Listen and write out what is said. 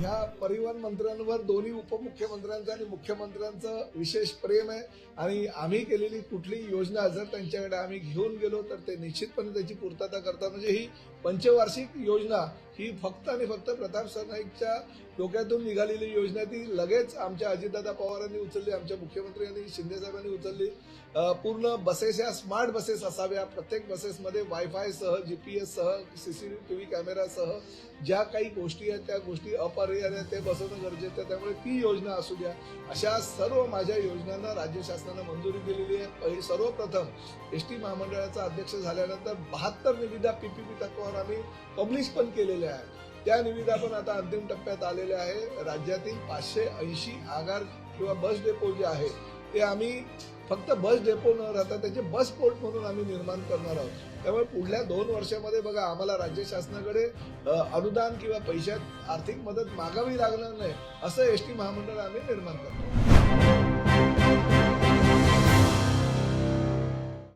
ह्या परिवहन मंत्र्यांवर दोन्ही उपमुख्यमंत्र्यांचं आणि मुख्यमंत्र्यांचं विशेष प्रेम आहे आणि आम्ही केलेली कुठली योजना जर त्यांच्याकडे आम्ही घेऊन गेलो तर ते निश्चितपणे त्याची पूर्तता करतात. म्हणजे ही पंचवार्षिक योजना ही फक्त आणि फक्त प्रताप सरनाईकच्या डोक्यातून निघालेली योजना ती लगेच आमच्या अजितदादा पवारांनी उचलली, आमच्या मुख्यमंत्र्यांनी शिंदे साहेबांनी उचलली. पूर्ण बसेस या स्मार्ट बसेस असाव्या, प्रत्येक बसेसमध्ये वायफाय सह GPS सह CCTV कॅमेरासह ज्या काही गोष्टी आहेत त्या गोष्टी अपरिहार्य ते बसवणं गरजेचं आहे. त्यामुळे ती योजना असू द्या, अशा सर्व माझ्या योजनांना राज्य शासनानं मंजुरी दिलेली आहे. सर्वप्रथम एसटी महामंडळाचा अध्यक्ष झाल्यानंतर 72 निविदा PPP तत्वावर आम्ही पब्लिश पण केलेल्या आहेत. त्या निविदा पण आता अंतिम टप्प्यात आलेल्या आहे. राज्यातील 580 आगार किंवा बस डेपो जे आहे ते आम्ही फक्त बस डेपो न राहता त्याचे बस पोर्ट म्हणून आम्ही निर्माण करणार आहोत. त्यामुळे पुढल्या 2 वर्षामध्ये बघा आम्हाला राज्य शासनाकडे अनुदान किंवा पैशात आर्थिक मदत मागावी लागणार नाही असं एसटी महामंडळ आम्ही निर्माण करतो.